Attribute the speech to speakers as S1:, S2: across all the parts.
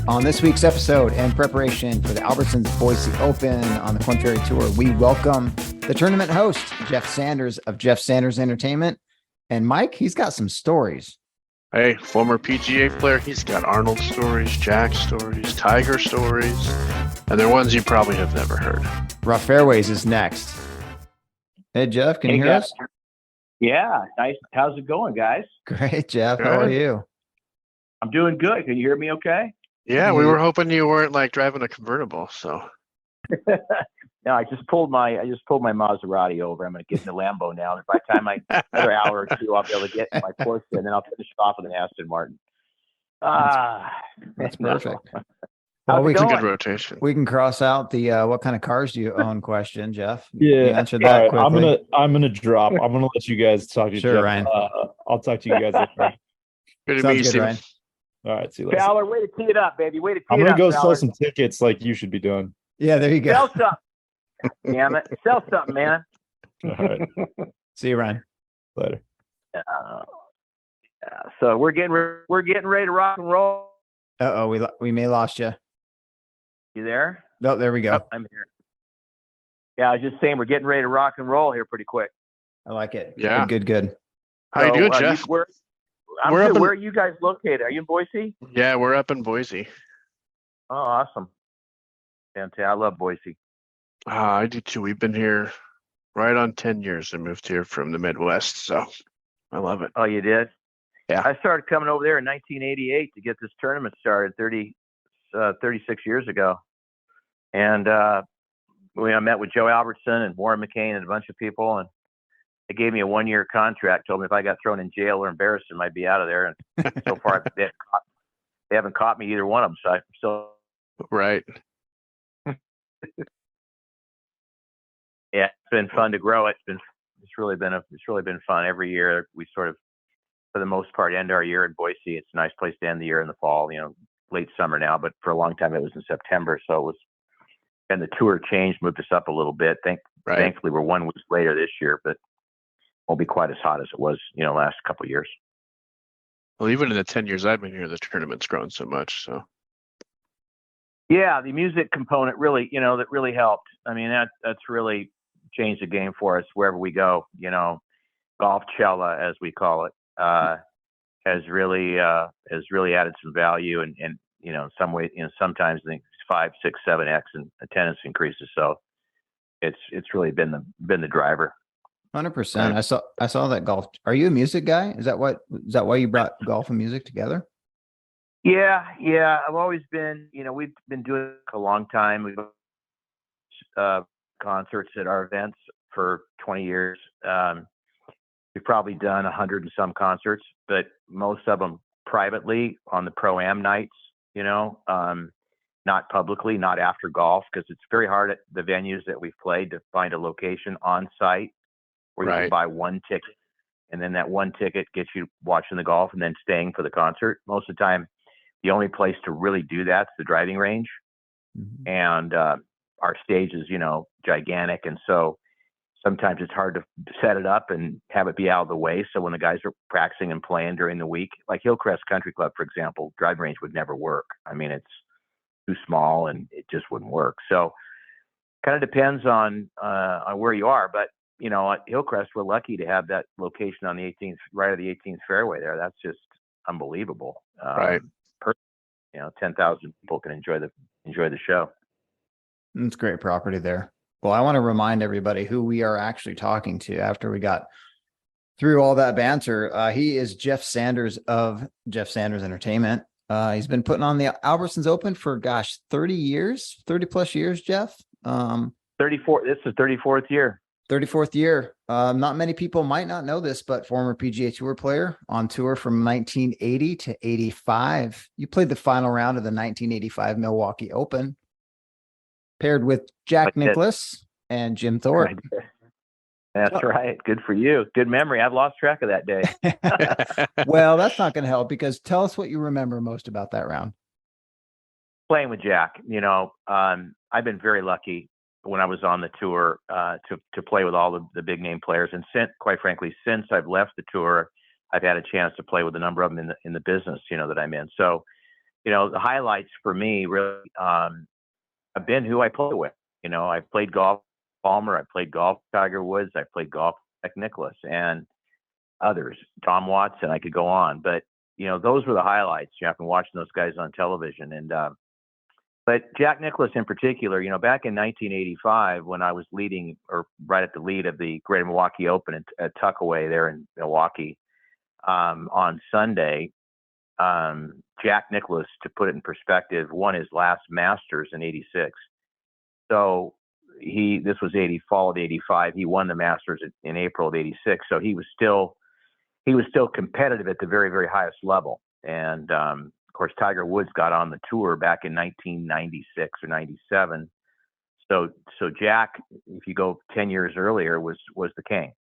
S1: On this week's episode, in preparation for the Albertsons Boise Open on the Korn Ferry Tour, we welcome the tournament host, Jeff Sanders of Jeff Sanders Entertainment. And Mike, he's got some stories.
S2: Hey, former PGA player. He's got Arnold stories, Jack stories, Tiger stories, and they're ones you probably have never heard.
S1: Rough Fairways is next. Hey, Jeff, can you hear us?
S3: Yeah, nice. How's it going, guys?
S1: Great, Jeff. How are you?
S3: I'm doing good. Can you hear me okay?
S2: Yeah, we were hoping you weren't like driving a convertible. So
S3: No, I just pulled my Maserati over. I'm going to get in the Lambo now. And by the time another hour or two, I'll be able to get my Porsche, and then I'll finish it off with an Aston Martin.
S1: That's perfect.
S3: Well,
S1: we
S2: it's a good rotation.
S1: We can cross out the what kind of cars do you own question, Jeff.
S4: Yeah,
S1: you answered that quickly.
S4: I'm gonna drop. I'm gonna let you guys talk to
S1: Sure,
S4: Jeff.
S1: Ryan.
S4: I'll talk to you guys later.
S2: Good to
S1: Sounds
S2: meet you,
S1: good,
S2: Stephen.
S1: Ryan.
S4: All right, see you later.
S3: Fowler, way to tee it up, baby. Way to tee it up.
S4: I'm gonna go
S3: Fowler.
S4: sell some tickets like you should be doing.
S1: Yeah, there you go.
S3: Sell something. Damn it. Sell something, man.
S4: All right,
S1: See you, Ryan.
S4: later.
S3: So we're getting ready to rock and roll.
S1: We may lost you.
S3: You there?
S1: Oh, there we go.
S3: I'm here. Yeah, I was just saying we're getting ready to rock and roll here pretty quick.
S1: I like it.
S2: Yeah.
S1: Good.
S2: How you doing, Jeff?
S3: Where are you guys located? Are you in Boise?
S2: Yeah, we're up in Boise.
S3: Oh, awesome. Fantastic. I love Boise.
S2: I do too. We've been here right on 10 years. I moved here from the Midwest, so I love it.
S3: Oh, you did?
S2: Yeah.
S3: I started coming over there in 1988 to get this tournament started 36 years ago. And I met with Joe Albertson and Warren McCain and a bunch of people, and they gave me a 1-year contract, told me if I got thrown in jail or embarrassed, I might be out of there. And so far, they haven't caught me either one of them. So I'm still.
S2: Right.
S3: Yeah, it's been fun to grow. It's really been fun. Every year we sort of, for the most part, end our year in Boise. It's a nice place to end the year in the fall. Late summer now, but for a long time it was in September. So it was, and the tour changed, moved us up a little bit. Thankfully, we're 1 week later this year, but won't be quite as hot as it was, last couple of years.
S2: Well, even in the 10 years I've been here, the tournament's grown so much. So.
S3: Yeah, the music component really, that really helped. I mean, that's really changed the game for us wherever we go. Golf Cella, as we call it, has really added some value, and in some way, sometimes I think 5, 6, 7x in attendance increases. So it's really been the driver.
S1: 100%. I saw that golf. Are you a music guy? Is that why you brought golf and music together?
S3: Yeah. I've always been, we've been doing it a long time. We've concerts at our events for 20 years. We've probably done 100 and some concerts, but most of them privately on the Pro-Am nights, not publicly, not after golf, because it's very hard at the venues that we've played to find a location on site where you can buy one ticket, and then that one ticket gets you watching the golf and then staying for the concert. Most of the time, the only place to really do that's the driving range. Mm-hmm. And our stage is, gigantic. And so sometimes it's hard to set it up and have it be out of the way. So when the guys are practicing and playing during the week, like Hillcrest Country Club, for example, driving range would never work. I mean, it's too small and it just wouldn't work. So kind of depends on where you are. But, at Hillcrest, we're lucky to have that location on the 18th, right at the 18th fairway there. That's just unbelievable.
S2: Right.
S3: 10,000 people can enjoy the show.
S1: It's great property there. Well, I want to remind everybody who we are actually talking to after we got through all that banter. He is Jeff Sanders of Jeff Sanders Entertainment. He's been putting on the Albertsons Open for 30 plus years, Jeff.
S3: 34. This is 34th year.
S1: 34th year. Not many people might not know this, but former PGA Tour player on tour from 1980 to 85. You played the final round of the 1985 Milwaukee Open, paired with Jack Nicklaus and Jim Thorpe.
S3: That's right. Good for you. Good memory. I've lost track of that day.
S1: Well, that's not going to help, because tell us what you remember most about that round.
S3: Playing with Jack. I've been very lucky when I was on the tour to play with all the big name players. And quite frankly, since I've left the tour, I've had a chance to play with a number of them in the business, that I'm in. So the highlights for me really have been who I play with. I played golf with Palmer, I played golf with Tiger Woods, I played golf with Jack Nicklaus, and others, Tom Watson. I could go on, but those were the highlights. I've been watching those guys on television, and but Jack Nicklaus in particular, back in 1985 when I was leading, or right at the lead of the Greater Milwaukee Open at Tuckaway there in Milwaukee, on Sunday, Jack Nicklaus, to put it in perspective, won his last Masters in '86. So this was fall of '85. He won the Masters in April of '86. So he was still competitive at the very, very highest level. And of course, Tiger Woods got on the tour back in 1996 or '97. So Jack, if you go 10 years earlier, was the king.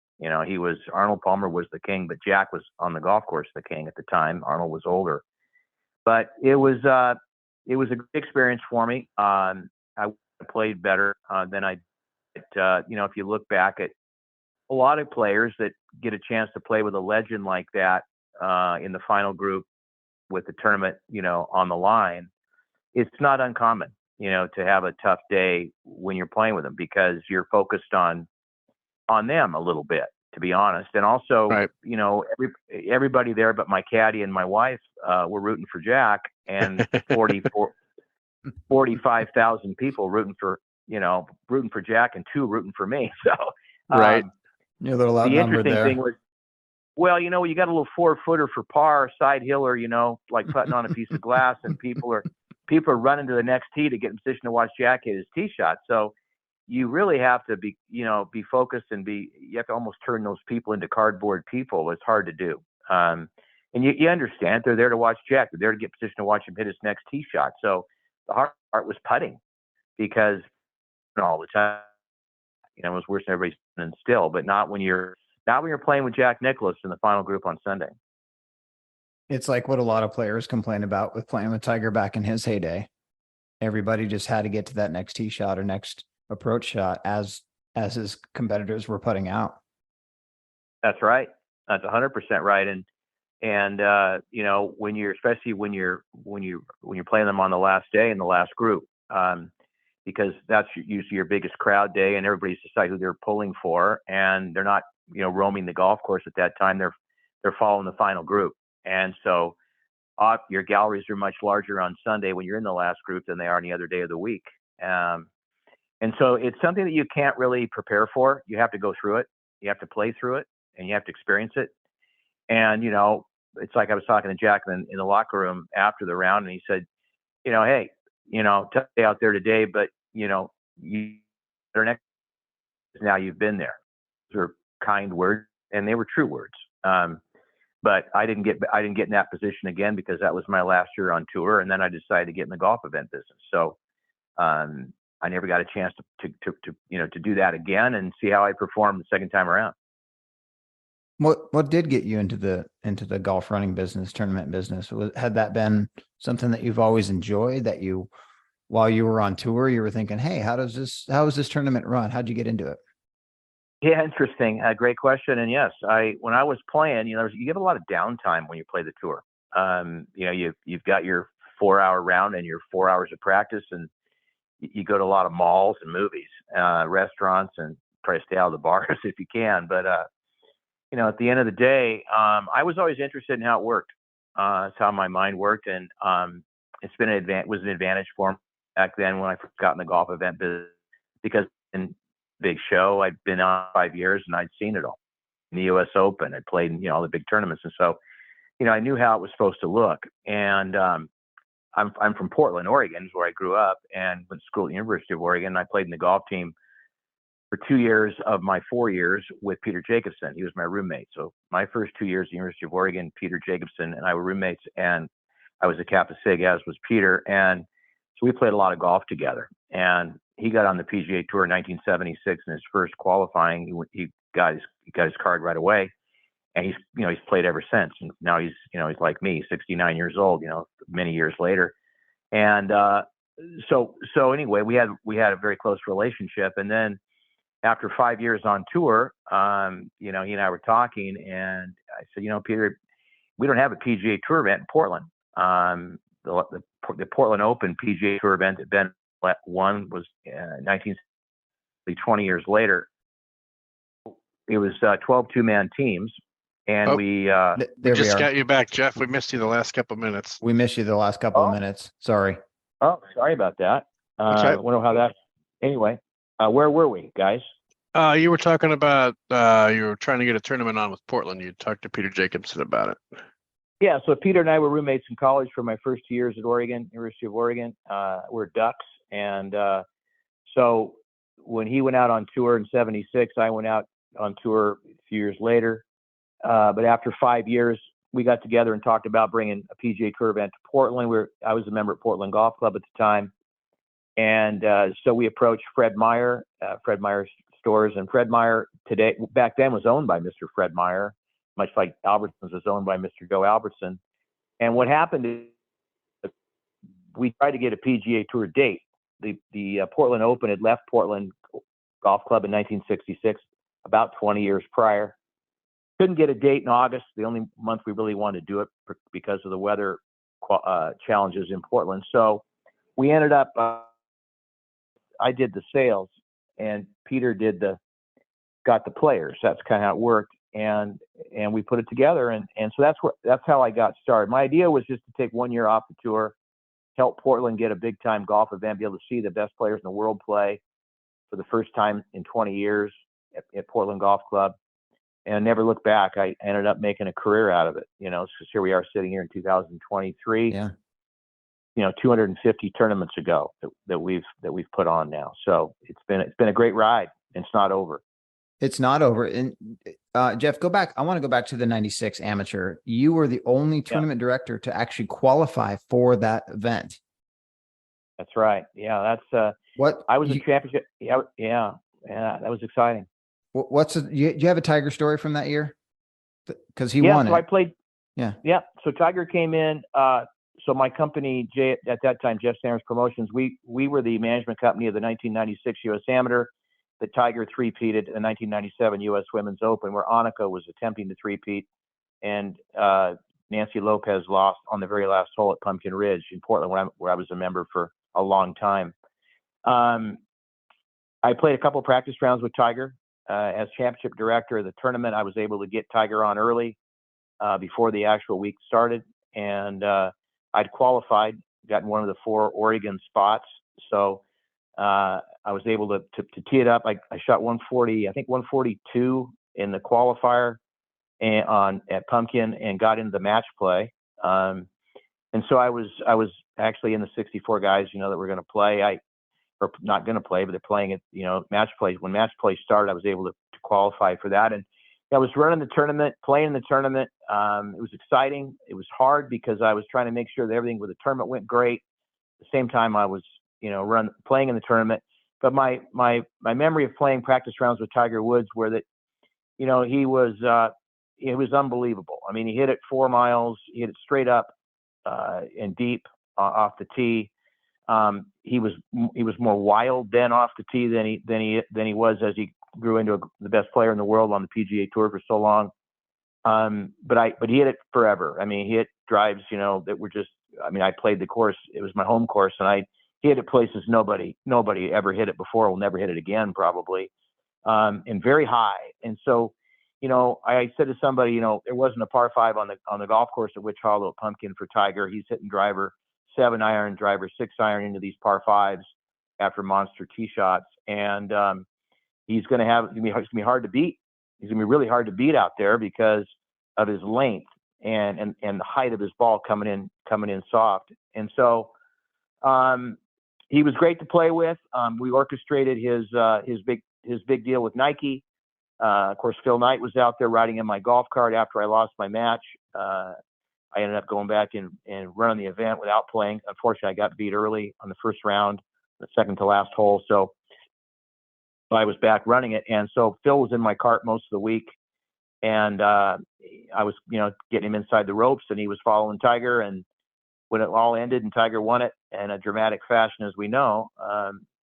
S3: Arnold Palmer was the king, but Jack was on the golf course the king at the time. Arnold was older, but it was a great experience for me. I played better than I did. If you look back at a lot of players that get a chance to play with a legend like that in the final group with the tournament, on the line, it's not uncommon, to have a tough day when you're playing with them, because you're focused on them a little bit, to be honest. And also,
S2: Right.
S3: Everybody there but my caddy and my wife were rooting for Jack, and 45,000 people rooting for Jack, and 2 rooting for me. So
S2: Right.
S1: You're a little
S3: the
S1: outnumbered
S3: interesting
S1: there.
S3: thing was, well, you got a little 4-footer for par, side hiller, like putting on a piece of glass, and people are running to the next tee to get in position to watch Jack hit his tee shot. So you really have to be focused, and you have to almost turn those people into cardboard people. It's hard to do. And you understand, they're there to watch Jack. They're there to get in position to watch him hit his next tee shot. So the hard part was putting, because all the time, it was worse than everybody's and still, but not when you're playing with Jack Nicklaus in the final group on Sunday.
S1: It's like what a lot of players complain about with playing with Tiger back in his heyday. Everybody just had to get to that next tee shot or next approach shot as his competitors were putting out.
S3: That's right. That's 100% right. And when you're playing them on the last day in the last group, because that's usually your biggest crowd day, and everybody's decided who they're pulling for, and they're not roaming the golf course at that time. They're following the final group, and so your galleries are much larger on Sunday when you're in the last group than they are any other day of the week. And so it's something that you can't really prepare for. You have to go through it. You have to play through it, and you have to experience it. And it's like I was talking to Jack in the locker room after the round, and he said, hey, tough day out there today, but you better next. Now you've been there. Those are kind words, and they were true words. But I didn't get in that position again, because that was my last year on tour, and then I decided to get in the golf event business. So I never got a chance to do that again and see how I performed the second time around.
S1: What did get you into the golf running business, tournament business? Had that been something that you've always enjoyed, that while you were on tour, you were thinking, hey, how is this tournament run? How'd you get into it?
S3: Yeah, interesting. Great question. And yes, when I was playing, you get a lot of downtime when you play the tour. You've got your 4-hour round and your 4 hours of practice, and you go to a lot of malls and movies, restaurants, and try to stay out of the bars if you can. But at the end of the day, I was always interested in how it worked. That's how my mind worked, and it's been was an advantage for me back then when I first got in the golf event business, because in big show, I'd been on 5 years and I'd seen it all. In the U.S. Open, I'd played in all the big tournaments, and so I knew how it was supposed to look. And I'm from Portland, Oregon, is where I grew up, and went to school at the University of Oregon. I played in the golf team for 2 years of my 4 years with Peter Jacobson. He was my roommate. So my first 2 years at the University of Oregon, Peter Jacobson and I were roommates, and I was a Kappa Sig, as was Peter. And so we played a lot of golf together. And he got on the PGA Tour in 1976 in his first qualifying. He got his card right away, and he's played ever since. And now he's like me, 69 years old, many years later. And so anyway, we had a very close relationship. And then after 5 years on tour, he and I were talking, and I said, Peter, we don't have a PGA Tour event in Portland. the Portland Open PGA Tour event that Ben won was 20 years later. It was 12 two-man teams, and we
S1: There we are.
S2: got you back, Jeff. We missed you the last couple minutes.
S1: We missed you the last couple of minutes. Sorry.
S3: Oh, sorry about that.
S2: Okay.
S3: I wonder how that. Anyway, where were we, guys?
S2: You were talking about you were trying to get a tournament on with Portland. You talked to Peter Jacobson about it.
S3: Yeah, so Peter and I were roommates in college for my first 2 years at Oregon, University of Oregon. We're Ducks, and so when he went out on tour in '76, I went out on tour a few years later. But after 5 years, we got together and talked about bringing a PGA Tour event to Portland. I was a member at Portland Golf Club at the time. And so we approached Fred Meyer Stores. And Fred Meyer back then was owned by Mr. Fred Meyer, much like Albertsons was owned by Mr. Joe Albertson. And what happened is we tried to get a PGA Tour date. The Portland Open had left Portland Golf Club in 1966, about 20 years prior. Couldn't get a date in August, the only month we really wanted to do it because of the weather challenges in Portland. So we ended up, I did the sales and Peter got the players. That's kind of how it worked. And we put it together. And so that's how I got started. My idea was just to take 1 year off the tour, help Portland get a big time golf event, be able to see the best players in the world play for the first time in 20 years at Portland Golf Club. And never look back. I ended up making a career out of it. So here we are sitting here in 2023.
S1: Yeah.
S3: 250 tournaments ago that we've put on now. So it's been a great ride. It's not over.
S1: It's not over. And Jeff, go back. I want to go back to the '96 amateur. You were the only tournament director to actually qualify for that event.
S3: That's right. Yeah, that's
S1: what
S3: I was a championship. Yeah, that was exciting.
S1: Do you have a Tiger story from that year? Because he won
S3: so
S1: it.
S3: I played.
S1: Yeah.
S3: So Tiger came in. So my company, at that time, Jeff Sanders Promotions, we were the management company of the 1996 U.S. Amateur. The Tiger three-peated in the 1997 U.S. Women's Open, where Annika was attempting to three-peat, and Nancy Lopez lost on the very last hole at Pumpkin Ridge in Portland, where I was a member for a long time. I played a couple practice rounds with Tiger. As championship director of the tournament, I was able to get Tiger on early before the actual week started, and I'd qualified, gotten one of the 4 Oregon spots. So I was able to tee it up. I shot 140, I think 142 in the qualifier at Pumpkin, and got into the match play. And so I was actually in the 64 guys, that were going to play. Or not going to play, but they're playing it, match play. When match play started, I was able to qualify for that. And I was running the tournament, playing in the tournament. It was exciting. It was hard because I was trying to make sure that everything with the tournament went great. At the same time, I was, playing in the tournament. But my memory of playing practice rounds with Tiger Woods were that, he was unbelievable. I mean, he hit it 4 miles, he hit it straight up and deep off the tee. He was more wild then off the tee than he was as he grew into the best player in the world on the PGA Tour for so long. But he hit it forever. I mean, he hit drives, that were just. I mean, I played the course. It was my home course, and he hit it places nobody ever hit it before. Will never hit it again, probably. And very high. And so, I said to somebody, there wasn't a par 5 on the golf course at Witch Hollow at Pumpkin for Tiger. He's hitting driver 7-iron, driver 6-iron into these par 5s after monster tee shots, and it's going to be hard to beat. He's going to be really hard to beat out there because of his length and the height of his ball coming in soft. And so he was great to play with. We orchestrated his big deal with Nike. Of course, Phil Knight was out there riding in my golf cart after I lost my match. I ended up going back and running the event without playing. Unfortunately, I got beat early on the first round, the second to last hole. So I was back running it. And so Phil was in my cart most of the week. And I was, getting him inside the ropes, and he was following Tiger. And when it all ended and Tiger won it in a dramatic fashion, as we know,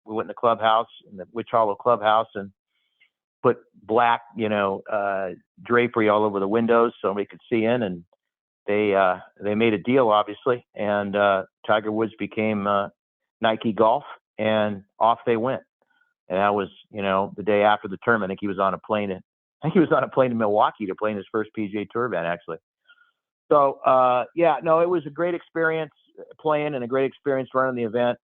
S3: we went in the clubhouse, in the Witch Hollow clubhouse, and put black, drapery all over the windows so we could see in. And they made a deal, obviously, and Tiger Woods became Nike Golf, and off they went. And that was, the day after the tournament. I think he was on a plane in Milwaukee to play in his first PGA Tour event, actually. So, it was a great experience playing and a great experience running the event.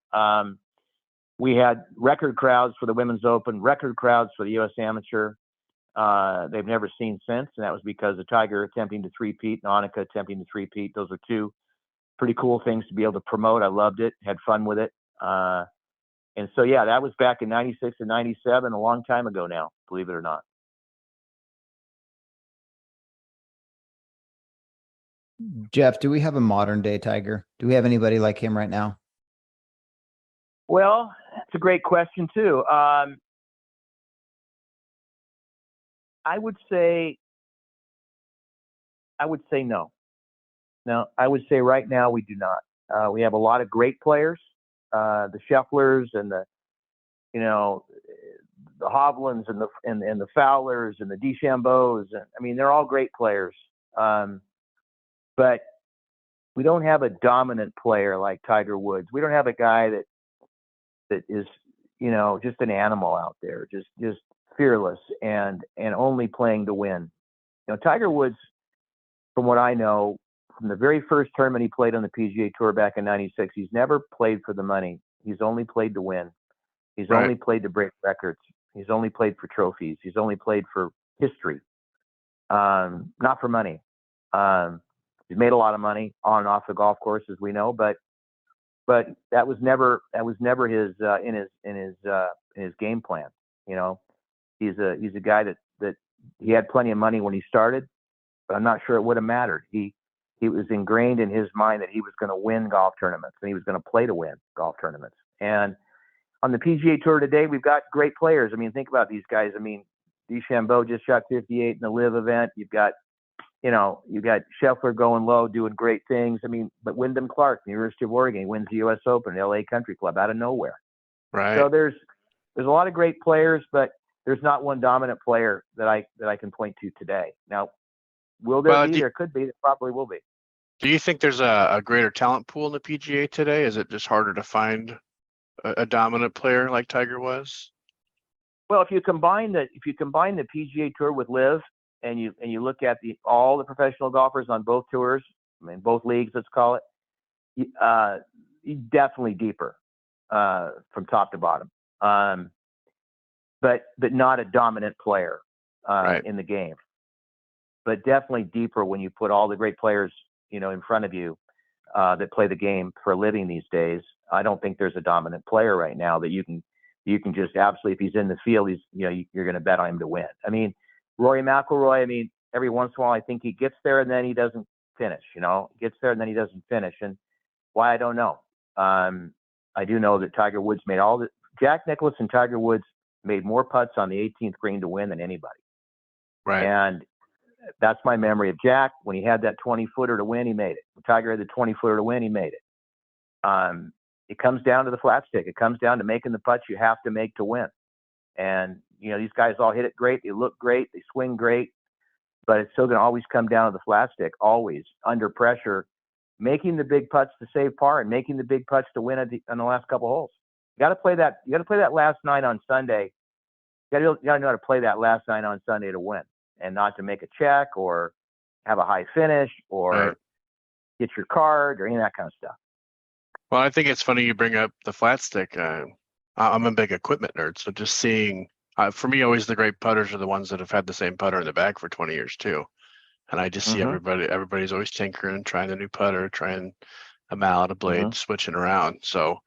S3: We had record crowds for the Women's Open, record crowds for the U.S. Amateur. They've never seen since, and that was because of Tiger attempting to three-peat and Annika attempting to three-peat. Those are two pretty cool things to be able to promote. I loved it, had fun with it. And so, that was back in 96 and 97, a long time ago now, believe it or not.
S1: Jeff, do we have a modern day Tiger? Do we have anybody like him right now?
S3: Well, that's a great question too. I would say no. No, I would say right now we do not. We have a lot of great players, the Schefflers and the Hovlands and the Fowlers and the DeChambeaus. They're all great players. But we don't have a dominant player like Tiger Woods. We don't have a guy that is, just an animal out there, just fearless and only playing to win. Tiger Woods, from what I know, from the very first tournament he played on the PGA Tour back in 96, he's never played for the money. He's only played to win. He's only played to break records. He's only played for trophies. He's only played for history, not for money. He's made a lot of money on and off the golf course, as we know, but that was never his in his game plan. He's a guy that he had plenty of money when he started, but I'm not sure it would have mattered. He was ingrained in his mind that he was going to win golf tournaments and he was going to play to win golf tournaments. And on the PGA Tour today, we've got great players. Think about these guys. DeChambeau just shot 58 in the Live event. You've got Scheffler going low, doing great things. But Wyndham Clark, the University of Oregon, he wins the U.S. Open, the LA Country Club, out of nowhere.
S2: Right.
S3: So there's a lot of great players, but there's not one dominant player that I can point to today. Now, will there be? There could be. There probably will be.
S2: Do you think there's a greater talent pool in the PGA today? Is it just harder to find a dominant player like Tiger was?
S3: Well, if you combine the PGA Tour with Live, and you look at all the professional golfers on both tours, both leagues, let's call it, definitely deeper from top to bottom, but not a dominant player in the game, but definitely deeper when you put all the great players in front of you that play the game for a living these days. I don't think there's a dominant player right now that you can just absolutely, if he's in the field, you're going to bet on him to win. Rory McIlroy, every once in a while, I think he gets there and then he doesn't finish, gets there and then he doesn't finish. And why, I don't know. I do know that Tiger Woods Jack Nicklaus and Tiger Woods made more putts on the 18th green to win than anybody.
S2: Right.
S3: And that's my memory of Jack. When he had that 20-footer to win, he made it. When Tiger had the 20-footer to win, he made it. It comes down to the flat stick. It comes down to making the putts you have to make to win. And, these guys all hit it great. They look great. They swing great. But it's still going to always come down to the flat stick, always under pressure, making the big putts to save par and making the big putts to win on the last couple holes. You got to play that. You got to play that last nine on Sunday. You got to know how to play that last nine on Sunday to win, and not to make a check or have a high finish or get your card or any of that kind of stuff.
S2: Well, I think it's funny you bring up the flat stick. I'm a big equipment nerd, so just seeing, for me, always the great putters are the ones that have had the same putter in the bag for 20 years too. And I just see everybody's always tinkering, trying a new putter, trying a mallet, a blade, switching around. So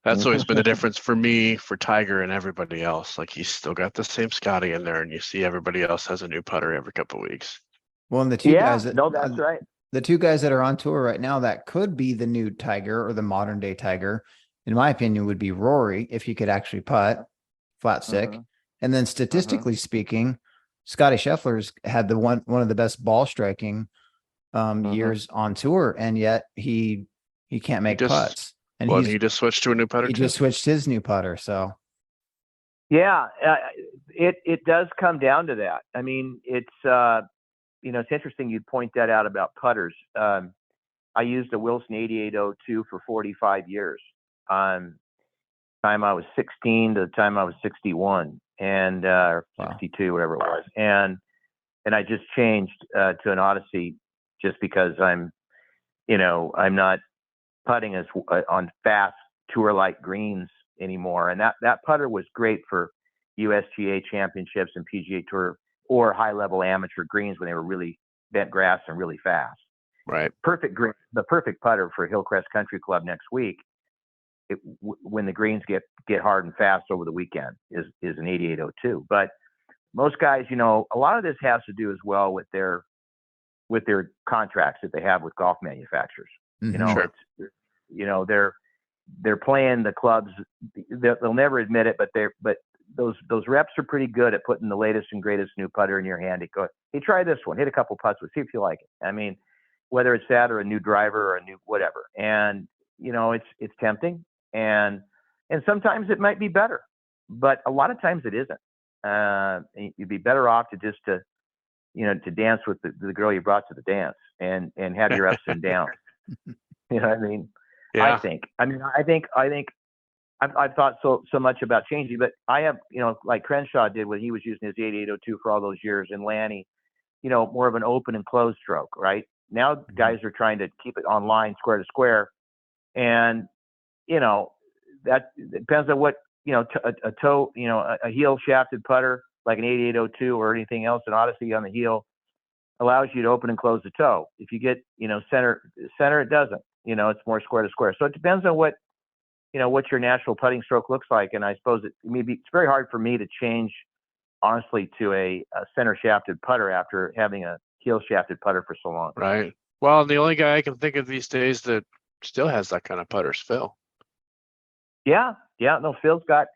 S2: that's always been the difference for me, for Tiger and everybody else. Like, he's still got the same Scotty in there, and you see everybody else has a new putter every couple of weeks.
S1: Well, and the two guys that,
S3: that's right.
S1: The two guys that are on tour right now that could be the new Tiger or the modern day Tiger, in my opinion, would be Rory if he could actually putt flat stick. And then statistically speaking, Scotty Scheffler's had one of the best ball striking years on tour, and yet he can't make putts. And
S2: he just switched to a new putter.
S1: He just switched his new putter. So
S3: yeah, it does come down to that. I mean, it's it's interesting you point that out about putters. I used a Wilson 8802 for 45 years. Time I was 16 to the time I was 61 and or 62, whatever it was. And I just changed to an Odyssey just because I'm not putting as on fast tour-like greens anymore. And that putter was great for USGA championships and PGA Tour or high-level amateur greens when they were really bent grass and really fast.
S2: Right.
S3: The perfect putter for Hillcrest Country Club next week, when the greens get hard and fast over the weekend, is an 8802. But most guys, a lot of this has to do as well with their contracts that they have with golf manufacturers.
S2: Sure.
S3: They're playing the clubs. They'll never admit it, but those reps are pretty good at putting the latest and greatest new putter in your hand. They go, hey, try this one, hit a couple putts with, see if you like it. I mean, whether it's that or a new driver or a new whatever, and it's tempting, and sometimes it might be better, but a lot of times it isn't. You'd be better off to just to dance with the girl you brought to the dance and have your ups and downs. You know what I mean?
S2: Yeah.
S3: I think I've thought so much about changing, but I have, like Crenshaw did when he was using his 8802 for all those years, and Lanny, more of an open and closed stroke, right? Now guys are trying to keep it on line, square to square, and that depends on what a toe, a heel shafted putter like an 8802 or anything else, an Odyssey on the heel allows you to open and close the toe. If you get center, it doesn't. It's more square to square. So it depends on what your natural putting stroke looks like. And I suppose it's very hard for me to change, honestly, to a center shafted putter after having a heel shafted putter for so long.
S2: Right. Well, and the only guy I can think of these days that still has that kind of putter is Phil.
S3: Yeah. No, Phil's got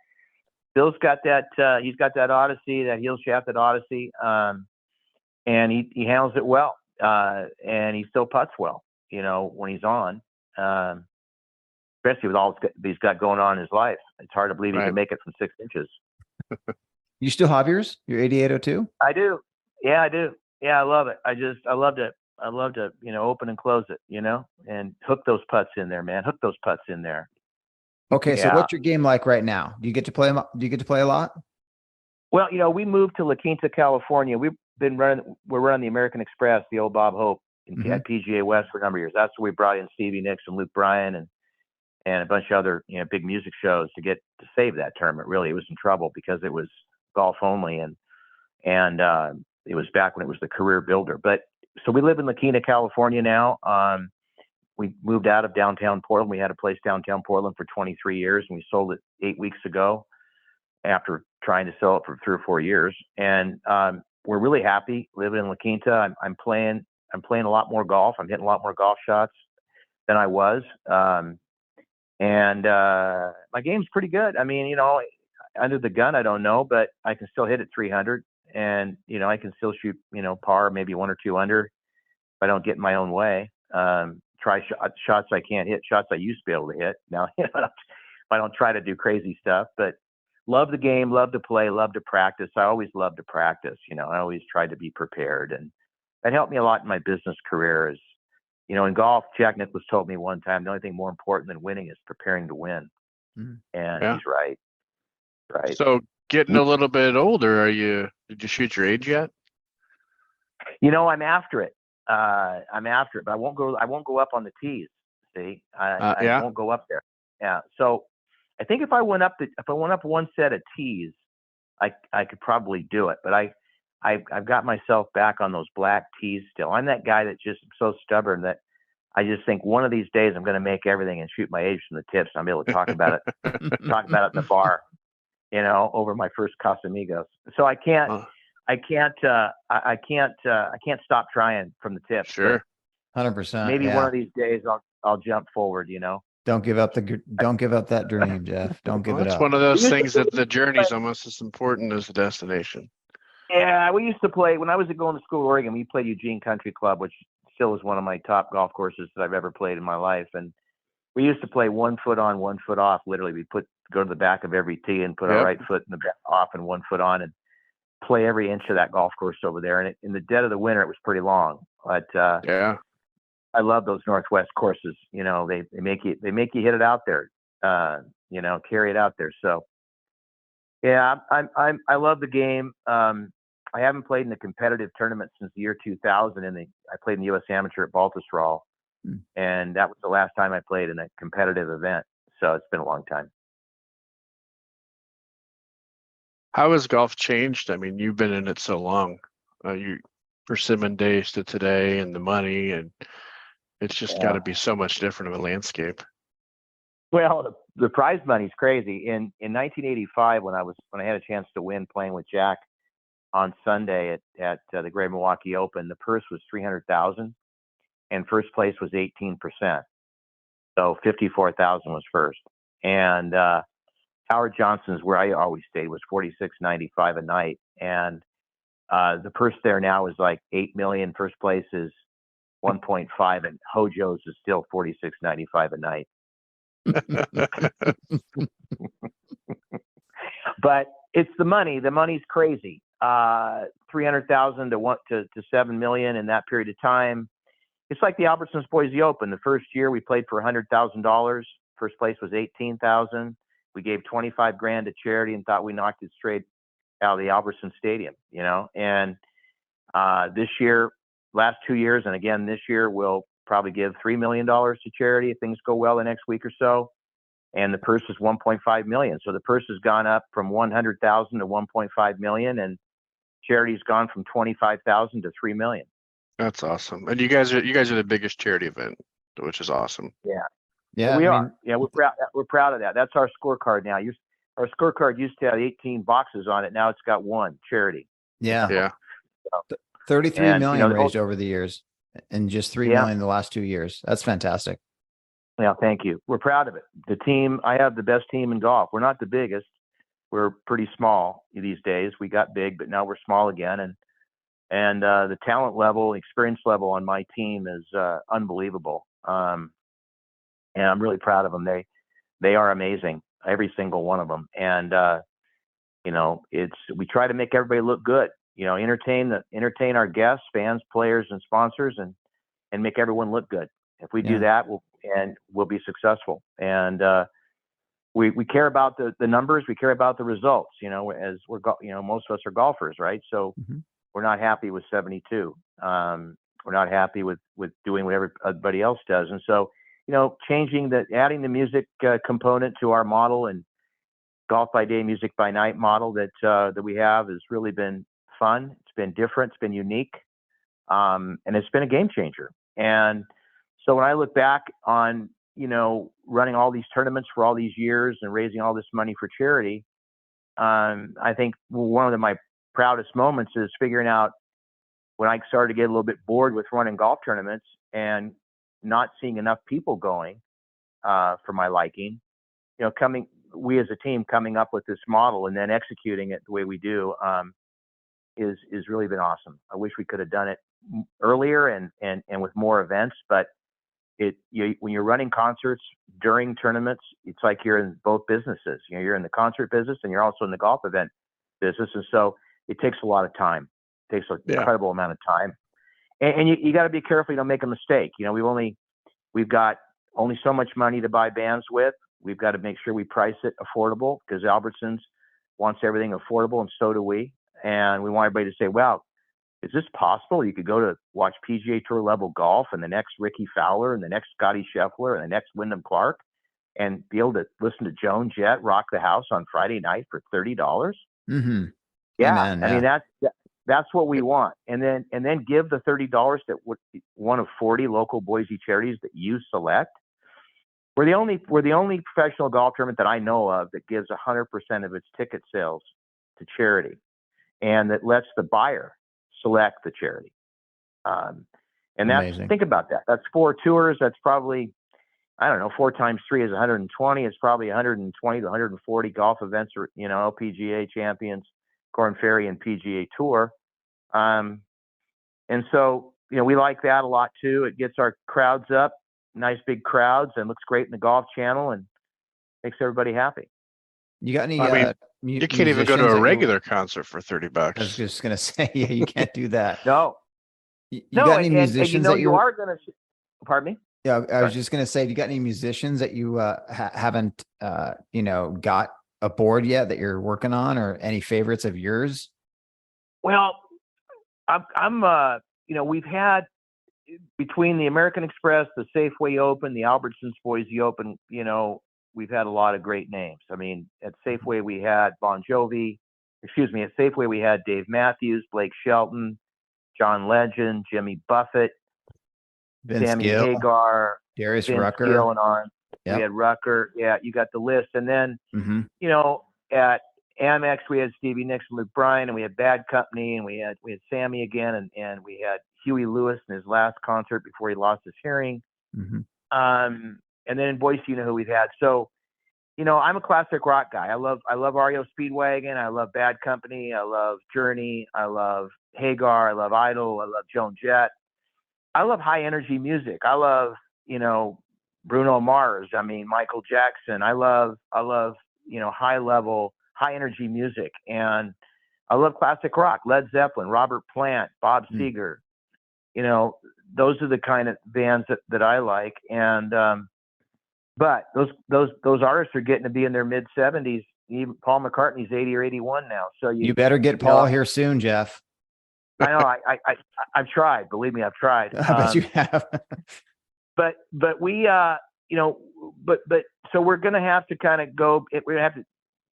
S3: that. He's got that Odyssey, that heel shafted Odyssey, and he handles it well, and he still putts well. When he's on, especially with all he's got going on in his life. It's hard to believe he can make it from 6 inches.
S1: You still have yours? Your 8802?
S3: I do. Yeah, I do. Yeah, I love it. I love to, open and close it, and hook those putts in there, man. Hook those putts in there.
S1: Okay. So what's your game like right now? Do you get to play a lot?
S3: Well, we moved to La Quinta, California. We're running the American Express, the old Bob Hope at PGA West for a number of years. That's where we brought in Stevie Nicks and Luke Bryan and a bunch of other, big music shows to save that tournament. Really, it was in trouble because it was golf only, and it was back when it was the career builder. But so we live in La Quinta, California now. We moved out of downtown Portland. We had a place downtown Portland for 23 years, and we sold it 8 weeks ago after trying to sell it for 3 or 4 years. And we're really happy living in La Quinta. I'm playing a lot more golf. I'm hitting a lot more golf shots than I was. And my game's pretty good. I mean, under the gun, I don't know, but I can still hit at 300, and I can still shoot, par, maybe 1 or 2 under if I don't get in my own way. Try shots I can't hit, shots I used to be able to hit. Now, I don't try to do crazy stuff, but love the game, love to play, love to practice. I always love to practice. I always try to be prepared, and that helped me a lot in my business career. Is in golf, Jack Nicklaus told me one time, the only thing more important than winning is preparing to win. And he's right. Right.
S2: So getting a little bit older, did you shoot your age yet?
S3: I'm after it. But I won't go up on the tees. See, I won't go up there. Yeah. So I think if I went up one set of tees, I could probably do it. But I've got myself back on those black tees still. I'm that guy that's just so stubborn that I just think one of these days I'm going to make everything and shoot my age from the tips. And I'll be able to talk about it, in the bar, over my first Casamigos. So I can't stop trying from the tips.
S2: Sure.
S1: 100%.
S3: Maybe one of these days I'll jump forward,
S1: Don't give up that dream, Jeff. Don't give it up.
S2: It's one of those things that the journey's almost as important as the destination.
S3: Yeah, we used to play when I was going to school in Oregon. We played Eugene Country Club, which still is one of my top golf courses that I've ever played in my life. And we used to play 1 foot on, 1 foot off. Literally, we go to the back of every tee and put our right foot in the back off and 1 foot on. And play every inch of that golf course over there. And in the dead of the winter, it was pretty long. But
S2: Yeah.
S3: I love those Northwest courses. You know, they make you hit it out there. You know, carry it out there. So yeah, I love the game. I haven't played in a competitive tournament since the year 2000. I played in the U.S. Amateur at Baltusrol, and that was the last time I played in a competitive event. So it's been a long time.
S2: How has golf changed? I mean, you've been in it so long. Persimmon days to today, and the money, and it's just got to be so much different of a landscape.
S3: Well, the prize money's crazy. In 1985, when I had a chance to win playing with Jack on Sunday at the Greater Milwaukee Open, the purse was $300,000, and first place was 18%. So 54,000 was first. And Howard Johnson's, where I always stayed, was $46.95 a night, and the purse there now is like $8 million. First place is 1.5, and Hojo's is still $46.95 a night. But it's the money. The money's crazy. 300,000 to 7 million in that period of time. It's like the Albertsons Boise Open. The first year we played for $100,000. First place was 18,000. We gave 25 grand to charity and thought we knocked it straight out of the Albertson Stadium, you know. And this year, last 2 years, and again this year, we'll probably give $3 million to charity if things go well the next week or so. And the purse is 1.5 million. So the purse has gone up from 100,000 to 1.5 million, and charity's gone from 25,000 to 3 million.
S2: That's awesome. And you guys are the biggest charity event, which is awesome.
S3: Yeah.
S1: Yeah,
S3: we are. Yeah, we're proud of that. That's our scorecard now. Our scorecard used to have 18 boxes on it. Now it's got one, charity.
S1: Yeah.
S2: Yeah.
S1: 33 million raised over the years, and just 3 million in the last 2 years. That's fantastic.
S3: Yeah, thank you. We're proud of it. The team, I have the best team in golf. We're not the biggest. We're pretty small these days. We got big, but now we're small again. And the talent level, experience level on my team is unbelievable. And I'm really proud of them. They are amazing, every single one of them. And you know, we try to make everybody look good. You know, entertain our guests, fans, players, and sponsors, and make everyone look good. If we do that, we'll be successful. And we care about the numbers. We care about the results. You know, as most of us are golfers, right? So we're not happy with 72. We're not happy with doing what everybody else does. And so, you know, adding the music component to our model and golf by day, music by night model that we have has really been fun. It's been different. It's been unique. And it's been a game changer. And so when I look back on, you know, running all these tournaments for all these years and raising all this money for charity, I think one of my proudest moments is figuring out when I started to get a little bit bored with running golf tournaments and not seeing enough people going for my liking, you know, we as a team coming up with this model and then executing it the way we do is really been awesome. I wish we could have done it earlier and with more events, but when you're running concerts during tournaments, it's like you're in both businesses. You know, you're in the concert business and you're also in the golf event business. And so it takes a lot of time. It takes an incredible amount of time. And you got to be careful you don't make a mistake. You know, we've got only so much money to buy bands with. We've got to make sure we price it affordable because Albertsons wants everything affordable, and so do we. And we want everybody to say, wow, is this possible? You could go to watch PGA Tour level golf and the next Ricky Fowler and the next Scotty Scheffler and the next Wyndham Clark and be able to listen to Joan Jett rock the house on Friday night for $30.
S1: Mm-hmm.
S3: Yeah.
S1: Amen,
S3: I mean, that's what we want. And then give the $30 that one of 40 local Boise charities that you select. We're the only professional golf tournament that I know of that gives 100% of its ticket sales to charity, and that lets the buyer select the charity. And that's
S1: Amazing.
S3: Think about that. That's 4 tours. That's probably, I don't know, 4 times 3 is 120. It's probably 120 to 140 golf events, or, you know, LPGA champions, Korn, Ferry, and PGA Tour. And so, you know, we like that a lot too. It gets our crowds up, nice big crowds, and looks great in the Golf Channel and makes everybody happy.
S1: You got any
S2: I mean, you can't even go to
S1: musicians
S2: a
S1: that you-
S2: regular concert for 30
S1: I
S2: bucks.
S1: was just gonna say, yeah, you can't do that.
S3: No,
S1: You
S3: no,
S1: got any
S3: and
S1: musicians
S3: you know
S1: that
S3: you are gonna. Pardon me.
S1: Yeah, I was
S3: Sorry.
S1: just gonna say, do you got any musicians that you haven't got aboard yet that you're working on, or any favorites of yours?
S3: Well, I'm we've had between the American Express, the Safeway Open, the Albertsons Boise Open, we've had a lot of great names. I mean, at Safeway we had Bon Jovi. Excuse me, at Safeway we had Dave Matthews, Blake Shelton, John Legend, Jimmy Buffett,
S1: Vince
S3: Sammy
S1: Gill,
S3: Hagar,
S1: Darius
S3: Vince
S1: Rucker.
S3: Gill, and on.
S1: Yep.
S3: We had Rucker. Yeah, you got the list. And then,
S1: Mhm.
S3: at Amex we had Stevie Nicks and Luke Bryan, and we had Bad Company, and we had Sammy again, and we had Huey Lewis in his last concert before he lost his hearing.
S1: Mhm.
S3: And then in Boise, you know who we've had. So, I'm a classic rock guy. I love REO Speedwagon. I love Bad Company. I love Journey. I love Hagar. I love Idol. I love Joan Jett. I love high energy music. I love, Bruno Mars. I mean, Michael Jackson. I love, high level, high energy music. And I love classic rock, Led Zeppelin, Robert Plant, Bob Seger. Those are the kind of bands that I like. And, but those artists are getting to be in their mid 70s. Even Paul McCartney's 80 or 81 now. So
S1: You better get Paul here soon, Jeff.
S3: I know. I've tried. Believe me, I've tried.
S1: I bet you have.
S3: But we, so we're going to have to kind of go. We're going to have to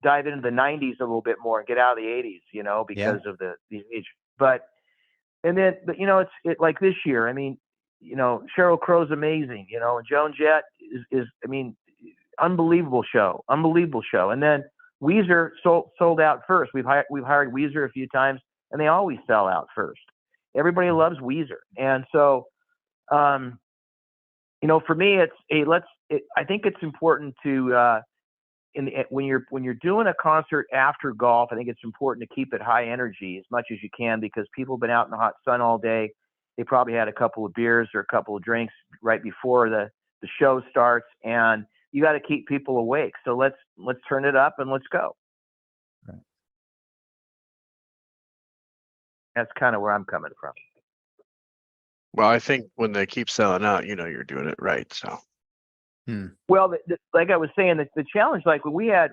S3: dive into the 90s a little bit more and get out of the 80s, because of the age. But it's like this year. I mean, Sheryl Crow's amazing. And Joan Jett is unbelievable show. And then Weezer sold out first. We've hired Weezer a few times, and they always sell out first. Everybody loves Weezer, and so for me, I think it's important to when you're doing a concert after golf, I think it's important to keep it high energy as much as you can, because people have been out in the hot sun all day. They probably had a couple of beers or a couple of drinks right before the show starts, and you got to keep people awake. So let's turn it up and let's go.
S1: Right.
S3: That's kind of where I'm coming from.
S2: Well, I think when they keep selling out, you're doing it right. So.
S3: Well, like I was saying, the challenge, like when we had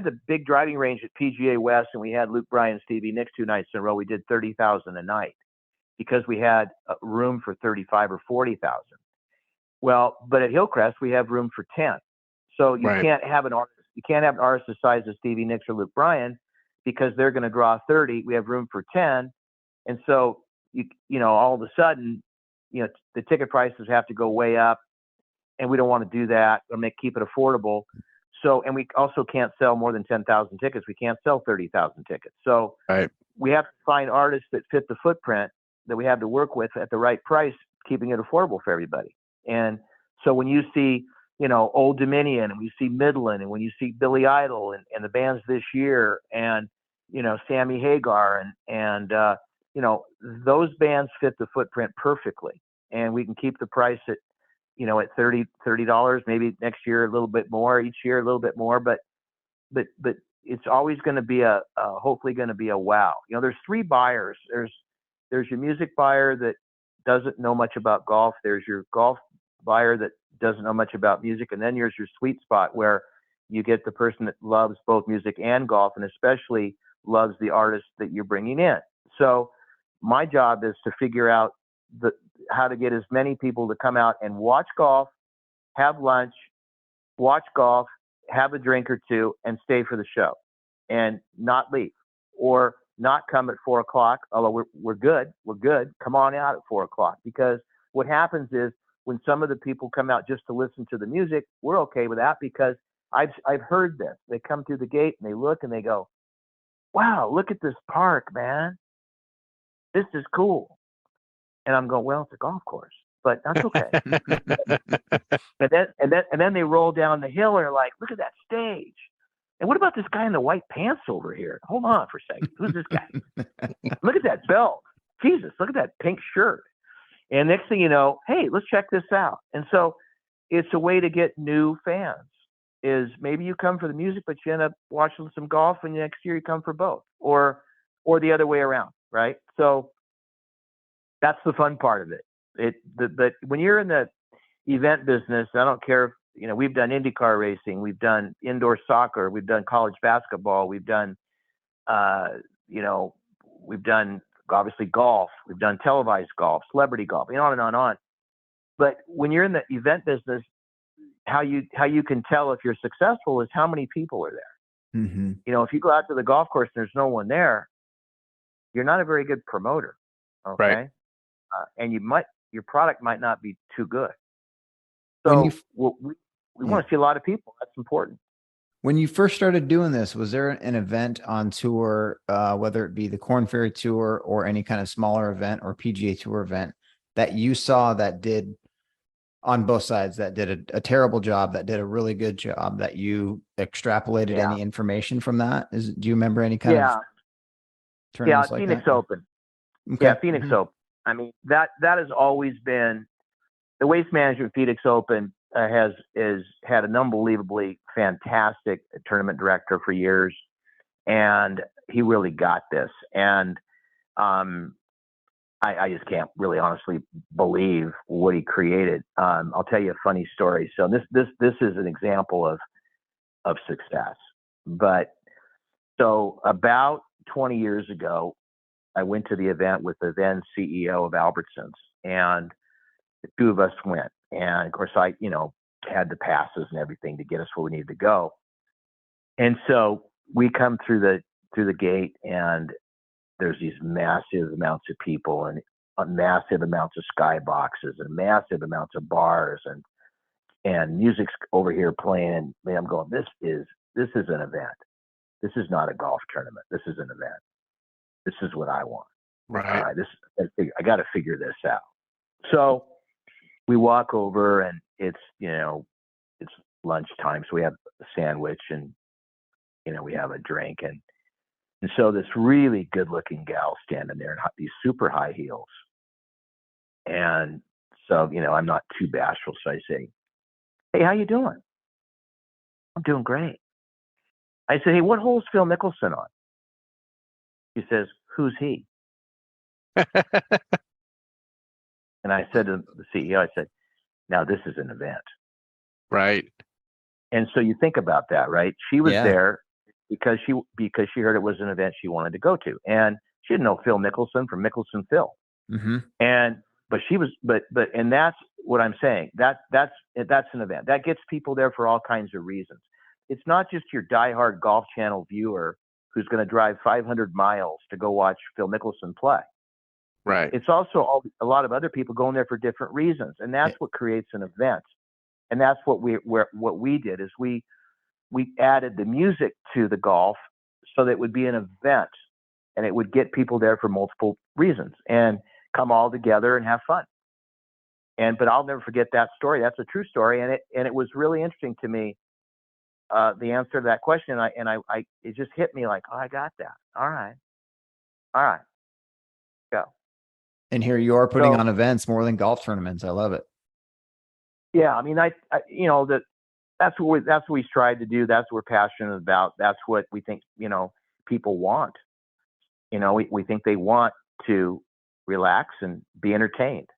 S3: the big driving range at PGA West, and we had Luke Bryan and Stevie Nicks 2 nights in a row, we did 30,000 a night because we had room for 35 or 40,000. Well, but at Hillcrest we have room for 10. So you can't have an artist. You can't have an artist the size of Stevie Nicks or Luke Bryan because they're going to draw 30. We have room for 10, and so all of a sudden, the ticket prices have to go way up. And we don't want to do that or keep it affordable. So, and we also can't sell more than 10,000 tickets. We can't sell 30,000 tickets. So we have to find artists that fit the footprint that we have to work with at the right price, keeping it affordable for everybody. And so when you see, Old Dominion, and we see Midland, and when you see Billy Idol and the bands this year, and, Sammy Hagar and those bands fit the footprint perfectly. And we can keep the price at $30, maybe next year a little bit more, each year a little bit more, but it's always going to be hopefully going to be a wow. There's 3 buyers. There's your music buyer that doesn't know much about golf. There's your golf buyer that doesn't know much about music, and then there's your sweet spot where you get the person that loves both music and golf, and especially loves the artist that you're bringing in. So my job is to figure out how to get as many people to come out and watch golf, have lunch, watch golf, have a drink or two, and stay for the show, and not leave, or not come at 4 o'clock. Although we're good, come on out at 4 o'clock, because what happens is when some of the people come out just to listen to the music, we're okay with that, because I've heard this. They come through the gate and they look and they go, "Wow, look at this park, man. This is cool." And I'm going, "Well, it's a golf course, but that's okay." and then they roll down the hill and they're like, "Look at that stage. And what about this guy in the white pants over here? Hold on for a second. Who's this guy? Look at that belt. Jesus, look at that pink shirt." And next thing you know, hey, let's check this out. And so it's a way to get new fans. is maybe you come for the music, but you end up watching some golf, and next year you come for both, or the other way around, right? So that's the fun part of it. But when you're in the event business, I don't care if, you know, we've done IndyCar racing, we've done indoor soccer, we've done college basketball, we've done, you know, we've done obviously golf, we've done televised golf, celebrity golf, on and on and on. But when you're in the event business, how you can tell if you're successful is how many people are there.
S1: Mm-hmm.
S3: You know, if you go out to the golf course and there's no one there, you're not a very good promoter. Okay.
S2: Right.
S3: And your product might not be too good. So we want to see a lot of people. That's important.
S1: When you first started doing this, was there an event on tour, whether it be the Korn Ferry Tour or any kind of smaller event or PGA Tour event, that you saw that did on both sides, that did a terrible job, that did a really good job, that you extrapolated any information from that? Do you remember any kind of tournaments like
S3: Phoenix
S1: that?
S3: Open.
S1: Okay.
S3: Yeah, Phoenix Open. I mean, that has always been the Waste Management Phoenix Open. Has had an unbelievably fantastic tournament director for years, and he really got this. And I just can't really honestly believe what he created. I'll tell you a funny story. So this is an example of success. But so about 20 years ago, I went to the event with the then CEO of Albertsons, and the two of us went. And of course, I, had the passes and everything to get us where we needed to go. And so we come through the gate, and there's these massive amounts of people, and massive amounts of skyboxes, and massive amounts of bars, and music's over here playing. And I'm going, this is an event. This is not a golf tournament. This is an event. This is what I want.
S2: Right.
S3: I got to figure this out. So we walk over, and it's lunchtime. So we have a sandwich, and, we have a drink. And so this really good looking gal standing there in these super high heels. And so, I'm not too bashful. So I say, "Hey, how you doing?" "I'm doing great." I said, "Hey, what hole's Phil Mickelson on?" She says, "Who's he?" And I said to the CEO, I said, "Now this is an event."
S2: Right.
S3: And so you think about that, right? She was there because she heard it was an event she wanted to go to, and she didn't know Phil Mickelson from Mickelson Phil.
S1: Mm-hmm.
S3: But she was, and that's what I'm saying. That's an event that gets people there for all kinds of reasons. It's not just your diehard Golf Channel viewer who's going to drive 500 miles to go watch Phil Mickelson play.
S2: Right.
S3: It's also a lot of other people going there for different reasons, and that's what creates an event. And that's what we did is we added the music to the golf so that it would be an event, and it would get people there for multiple reasons and come all together and have fun. But I'll never forget that story. That's a true story, and it was really interesting to me. The answer to that question, it just hit me like, oh, I got that. All right, go.
S1: And here you are putting on events more than golf tournaments. I love it. Yeah,
S3: I mean, that's what we strive to do. That's what we're passionate about. That's what we think, people want. We think they want to relax and be entertained.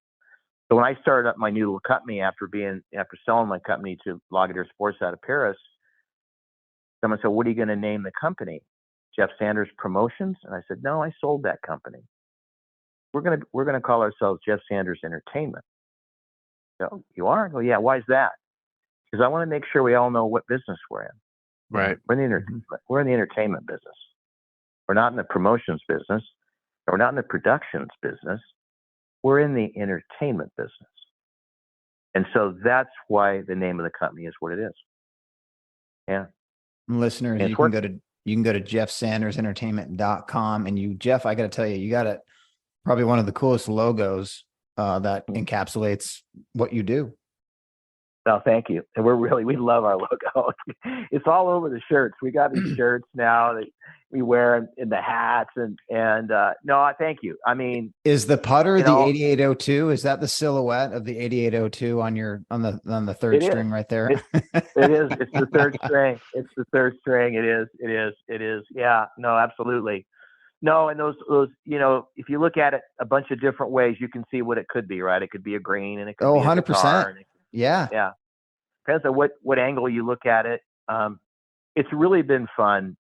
S3: So when I started up my new little company after selling my company to Lagardère Sports out of Paris, someone said, "What are you going to name the company?" "Jeff Sanders Promotions?" And I said, "No, I sold that company. We're going to call ourselves Jeff Sanders Entertainment." "So you are?" I go, "Yeah." "Why is that?" "Because I want to make sure we all know what business we're in."
S2: Right.
S3: We're in the entertainment business. We're not in the promotions business. We're not in the productions business. We're in the entertainment business. And so that's why the name of the company is what it is. Yeah.
S1: Listeners, you can go to jeffsandersentertainment.com, and Jeff, I got to tell you, you got probably one of the coolest logos that encapsulates what you do.
S3: No, thank you. And we love our logo. It's all over the shirts. We got these shirts now that we wear in the hats no, I thank you. I mean,
S1: is the putter the 8802? Is that the silhouette of the 8802 on the third string right there?
S3: It is. It's the third string. It's the third string. It is. Yeah, no, absolutely. No, and those, if you look at it a bunch of different ways, you can see what it could be, right? It could be a green and it could be
S1: 100%.
S3: a guitar.
S1: Yeah.
S3: Depends on what angle you look at it. It's really been fun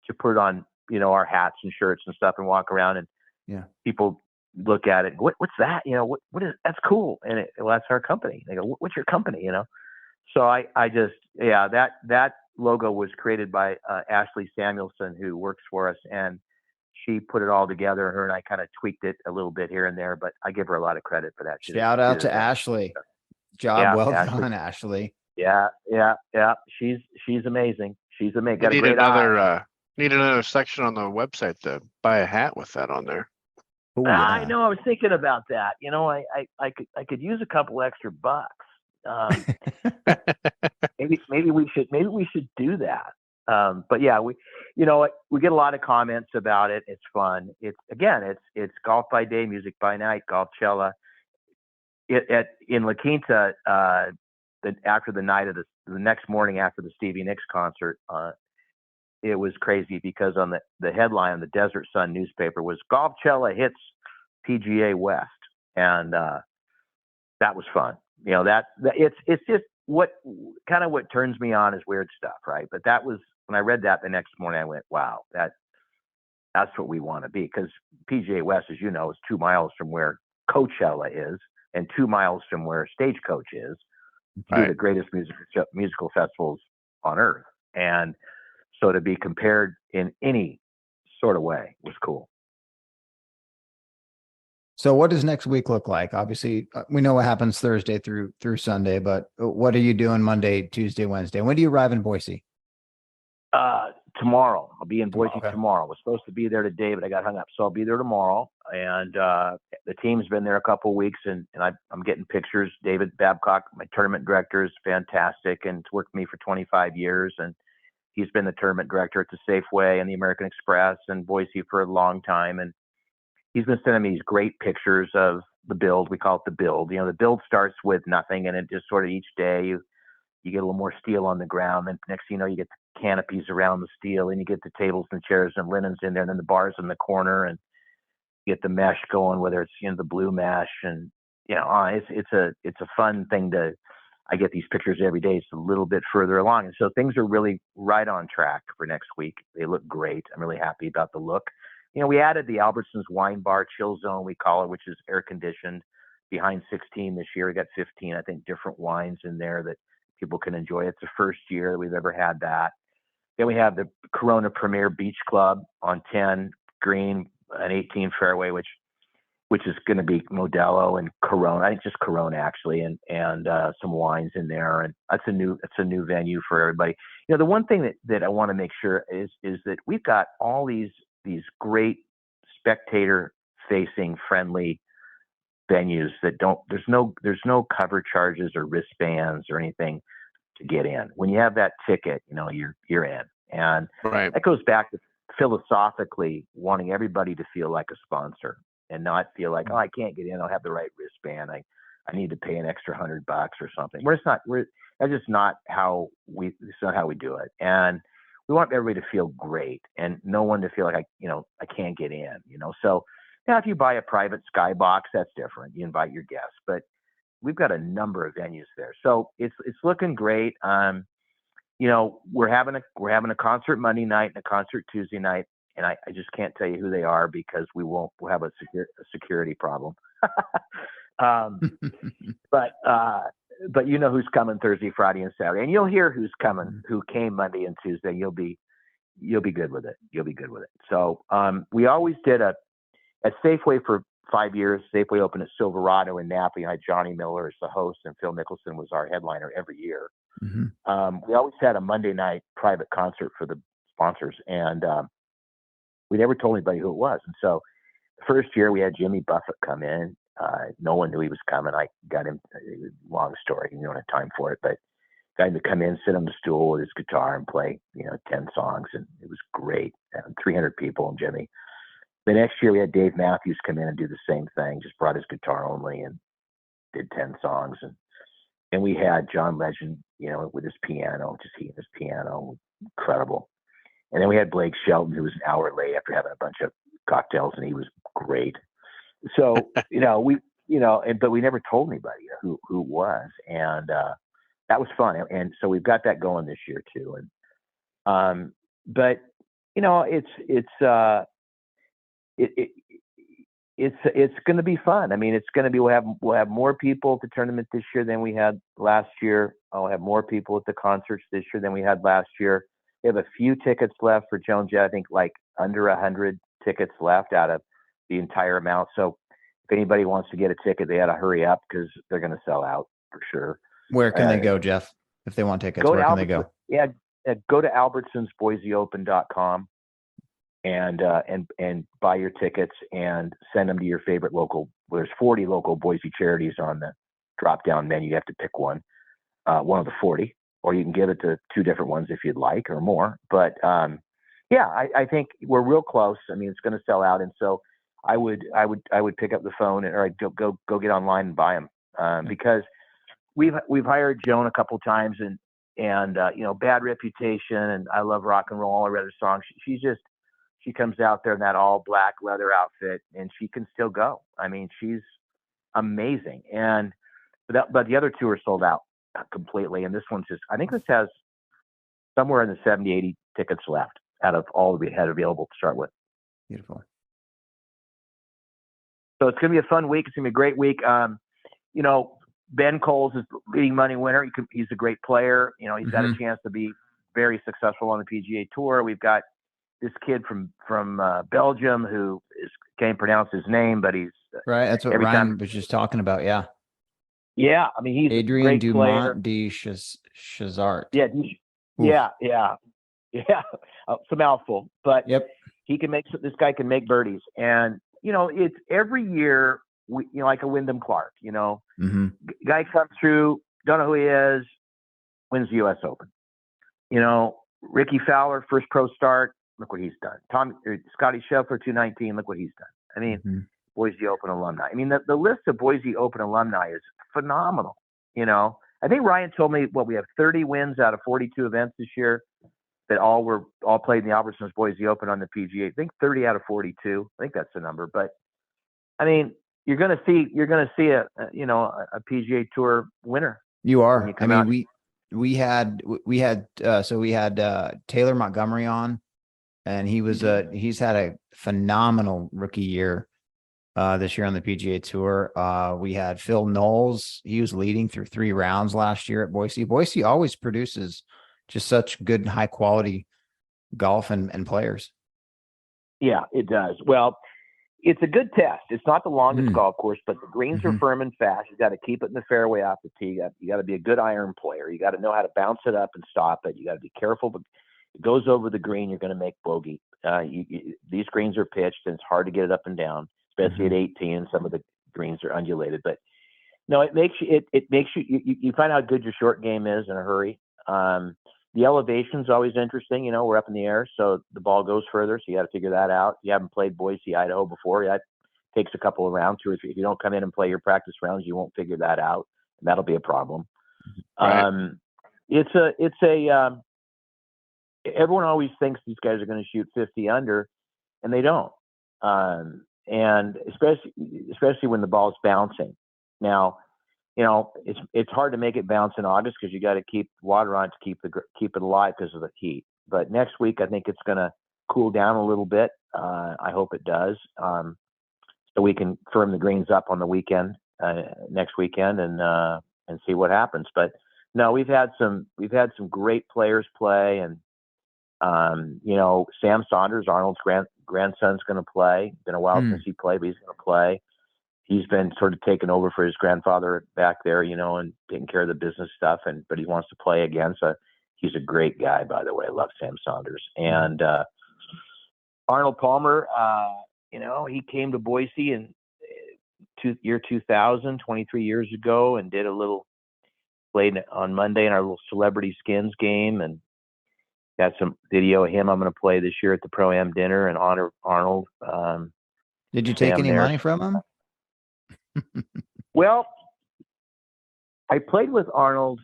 S3: to put on, our hats and shirts and stuff and walk around and people look at it. What's that? What is, that's cool. And well, that's our company. They go, what's your company? So I just, that logo was created by Ashley Samuelson, who works for us, and she put it all together. Her and I kind of tweaked it a little bit here and there, but I give her a lot of credit for that.
S1: Shout out to Ashley. Job well done, Ashley.
S3: Yeah. She's amazing. She's amazing. Got
S2: need
S3: a great eye.
S2: Need another section on the website to buy a hat with that on there.
S1: Ooh, yeah.
S3: I know. I was thinking about that. I could use a couple extra bucks. Maybe we should do that. But yeah, we get a lot of comments about it. It's fun. It's golf by day, music by night, Golfcella. In La Quinta, after the next morning after the Stevie Nicks concert, it was crazy because on the headline on the Desert Sun newspaper was Golfcella hits PGA West, and that was fun. It's just what turns me on is weird stuff, right? But that was when I read that the next morning, I went, wow, that's what we want to be, because PGA West, as you know, is 2 miles from where Coachella is and 2 miles from where Stagecoach is, two of the greatest musical festivals on earth. And so to be compared in any sort of way was cool.
S1: So what does next week look like? Obviously, we know what happens Thursday through Sunday, but what are you doing Monday, Tuesday, Wednesday? When do you arrive in Boise?
S3: Tomorrow. I'll be in Boise tomorrow. I was supposed to be there today, but I got hung up. So I'll be there tomorrow. And the team's been there a couple of weeks, and I'm getting pictures. David Babcock, my tournament director, is fantastic and it's worked with me for 25 years. And he's been the tournament director at the Safeway and the American Express and Boise for a long time. And he's been sending me these great pictures of the build. We call it the build. The build starts with nothing, and it just sort of each day you get a little more steel on the ground. Then next thing you know, you get the canopies around the steel, and you get the tables and chairs and linens in there, and then the bars in the corner, and you get the mesh going, whether it's the blue mesh, and it's a fun thing to. I get these pictures every day. It's a little bit further along, and so things are really right on track for next week. They look great. I'm really happy about the look. We added the Albertsons Wine Bar Chill Zone, we call it, which is air conditioned behind 16 this year. We got 15, I think, different wines in there that people can enjoy. It's the first year that we've ever had that. Then we have the Corona Premier Beach Club on 10 green and 18 fairway, which is going to be Modelo and Corona. I think just Corona actually, and some wines in there. And it's a new venue for everybody. The one thing that I want to make sure is that we've got all these great spectator facing friendly venues that there's no cover charges or wristbands or anything to get in. When you have that ticket, you're in. And that goes back to philosophically wanting everybody to feel like a sponsor and not feel like, oh, I can't get in. I'll have the right wristband. I need to pay an extra $100 or something. That's just not how we do it. And we want everybody to feel great and no one to feel like I can't get in, So now if you buy a private skybox, that's different. You invite your guests, but we've got a number of venues there. So it's looking great. We're having a concert Monday night and a concert Tuesday night, and I just can't tell you who they are because we'll have a security problem. But you know who's coming Thursday, Friday, and Saturday, and you'll hear who's coming, who came Monday and Tuesday. You'll be good with it. You'll be good with it. So we always did at Safeway for 5 years. Safeway opened at Silverado in Napa. You had Johnny Miller as the host, and Phil Mickelson was our headliner every year. Mm-hmm. We always had a Monday night private concert for the sponsors, and we never told anybody who it was. And so the first year we had Jimmy Buffett come in. No one knew he was coming. I got him. Long story. You don't have time for it, but got him to come in, sit on the stool with his guitar, and play 10 songs, and it was great. And 300 people, and Jimmy. The next year we had Dave Matthews come in and do the same thing. Just brought his guitar only and did 10 songs, and we had John Legend, with his piano, just he and his piano, incredible. And then we had Blake Shelton, who was an hour late after having a bunch of cocktails, and he was great. So, but we never told anybody who it was. And that was fun. And so we've got that going this year too. And, but it's going to be fun. I mean, it's going to be, we'll have more people at the tournament this year than we had last year. I'll have more people at the concerts this year than we had last year. We have a few tickets left for Joan Jett. I think like under 100 tickets left out of the entire amount. So if anybody wants to get a ticket, they got to hurry up because they're going to sell out for sure.
S1: Where can they go, Jeff? If they want tickets, where can they go?
S3: Yeah, go to albertsonsboiseopen.com and buy your tickets and send them to your favorite local. There's 40 local Boise charities on the drop-down menu. You have to pick one of the 40, or you can give it to 2 different ones if you'd like or more. But I think we're real close. I mean, it's going to sell out, and so I would pick up the phone or I'd go get online and buy them because we've hired Joan a couple times and Bad Reputation and I Love Rock and Roll, all her other songs. She comes out there in that all black leather outfit and she can still go. I mean, she's amazing. But the other 2 are sold out completely. And this one's I think this has somewhere in the 70, 80 tickets left out of all we had available to start with.
S1: Beautiful.
S3: So it's going to be a fun week. It's going to be a great week. Ben Coles is the leading money winner. He's a great player. He's got a chance to be very successful on the PGA Tour. We've got this kid from Belgium who can't pronounce his name, but he's
S1: right. That's what Ryan was just talking about. Yeah.
S3: Yeah. I mean, he's
S1: Adrian
S3: a great
S1: Dumont de Chazart.
S3: Yeah. Yeah. It's a mouthful, but
S1: yep.
S3: This guy can make birdies. And, it's every year, like a Wyndham Clark, guy comes through, don't know who he is, wins the U.S. Open. Ricky Fowler, first pro start, look what he's done. Scotty Scheffler, 219, look what he's done. I mean, Boise Open alumni. I mean, the list of Boise Open alumni is phenomenal. I think Ryan told me we have 30 wins out of 42 events this year that all played in the Albertsons Boise Open on the PGA. I think 30 out of 42. I think that's the number. But I mean, you're going to see a PGA Tour winner.
S1: You are. I mean, we had Taylor Montgomery on, and he's had a phenomenal rookie year this year on the PGA Tour. We had Phil Knowles. He was leading through 3 rounds last year at Boise. Boise always produces just such good and high quality golf and players.
S3: Yeah, it does. Well, it's a good test. It's not the longest golf course, but the greens are firm and fast. You got to keep it in the fairway off the tee. You got to be a good iron player. You got to know how to bounce it up and stop it. You got to be careful. But it goes over the green, you're going to make bogey. These greens are pitched, and it's hard to get it up and down, especially at 18. Some of the greens are undulated, but no, it makes you find out how good your short game is in a hurry. The elevation is always interesting. We're up in the air, so the ball goes further. So you got to figure that out. You haven't played Boise, Idaho before. That takes a couple of rounds. If you don't come in and play your practice rounds, you won't figure that out. And that'll be a problem. Right. Everyone always thinks these guys are going to shoot 50 under, and they don't. And especially when the ball's bouncing. Now, it's hard to make it bounce in August because you got to keep water on to keep it alive because of the heat. But next week, I think it's going to cool down a little bit. I hope it does, so we can firm the greens up on the weekend, next weekend, and see what happens. But no, we've had some great players play, and Sam Saunders, Arnold's grandson's going to play. Been a while since he played, but he's going to play. He's been sort of taken over for his grandfather back there, and taking care of the business stuff. But he wants to play again. So he's a great guy, by the way. I love Sam Saunders. And Arnold Palmer, he came to Boise and year 2000, 23 years ago, and played on Monday in our little Celebrity Skins game, and got some video of him. I'm going to play this year at the Pro-Am dinner and honor Arnold.
S1: Did you take
S3: Sam
S1: any
S3: there.
S1: money from him?
S3: Well, I played with Arnold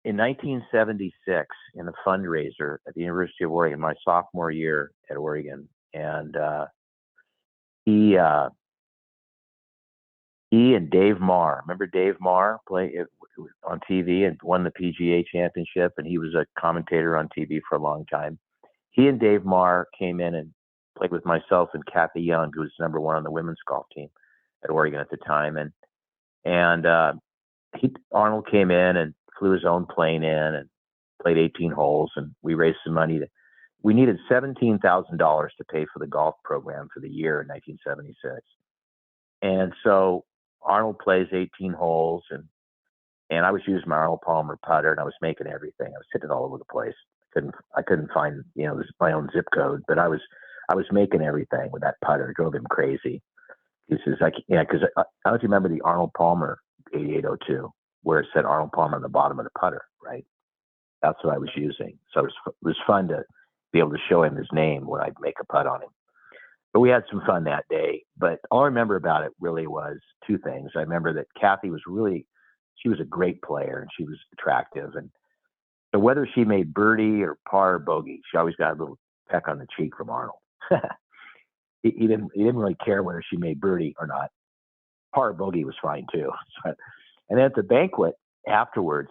S3: in 1976 in a fundraiser at the University of Oregon, my sophomore year at Oregon. And he and Dave Marr, remember Dave Marr play on TV and won the PGA championship, and he was a commentator on TV for a long time. He and Dave Marr came in and played with myself and Kathy Young, who was number one on the women's golf team at Oregon at the time. And Arnold came in and flew his own plane in and played 18 holes, and we raised some money. We needed $17,000 to pay for the golf program for the year in 1976. And so Arnold plays 18 holes, and I was using my Arnold Palmer putter, and I was making everything. I was hitting it all over the place. I couldn't find, my own zip code, but I was making everything with that putter. It drove him crazy. He says, because I don't remember the Arnold Palmer 8802, where it said Arnold Palmer on the bottom of the putter, right? That's what I was using. So it was fun to be able to show him his name when I'd make a putt on him. But we had some fun that day. But all I remember about it really was two things. I remember that Kathy she was a great player, and she was attractive. And so whether she made birdie or par or bogey, she always got a little peck on the cheek from Arnold. he didn't really care whether she made birdie or not. Par or bogey was fine too. And then at the banquet afterwards,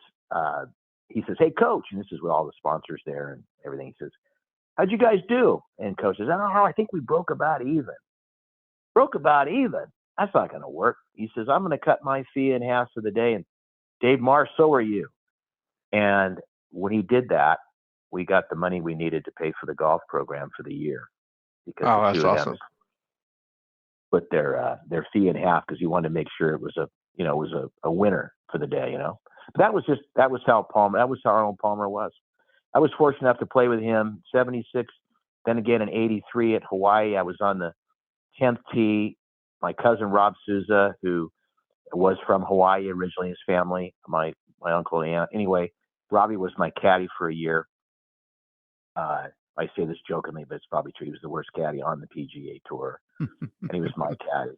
S3: he says, "Hey, coach," and this is with all the sponsors there and everything. He says, "How'd you guys do?" And coach says, "I don't know. I think we broke about even." Broke about even? That's not going to work. He says, "I'm going to cut my fee in half for the day. And Dave Marr, so are you." And when he did that, we got the money we needed to pay for the golf program for the year. Because the
S2: that's
S3: two of them
S2: awesome.
S3: put their fee in half because he wanted to make sure it was a winner for the day, But that was how Arnold Palmer was. I was fortunate enough to play with him 76, then again in 83 at Hawaii. I was on the 10th tee. My cousin Rob Souza, who was from Hawaii originally, his family, my uncle and aunt. Anyway, Robbie was my caddy for a year. I say this jokingly, but it's probably true. He was the worst caddy on the PGA Tour, and he was my caddy.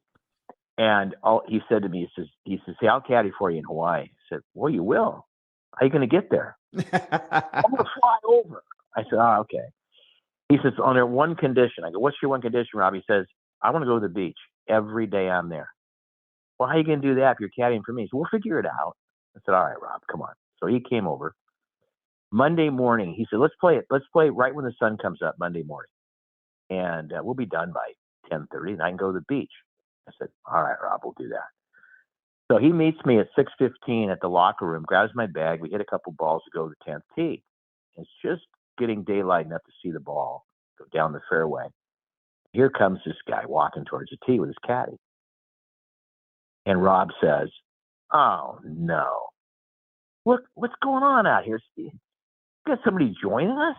S3: And he said to me, he says, "Hey, I'll caddy for you in Hawaii." I said, "Well, you will. How are you going to get there?" "I'm going to fly over." I said, "Oh, okay." He says, "On there one condition." I go, "What's your one condition, Rob?" He says, "I want to go to the beach every day I'm there." "Well, how are you going to do that if you're caddying for me?" He said, "We'll figure it out." I said, "All right, Rob, come on." So he came over. Monday morning, he said, Let's play right when the sun comes up Monday morning. And we'll be done by 10:30, and I can go to the beach. I said, "All right, Rob, we'll do that." So he meets me at 6:15 at the locker room, grabs my bag. We hit a couple balls to go to the 10th tee. It's just getting daylight enough to see the ball go down the fairway. Here comes this guy walking towards the tee with his caddy. And Rob says, "Oh, no. Look, what's going on out here? Got somebody joining us?"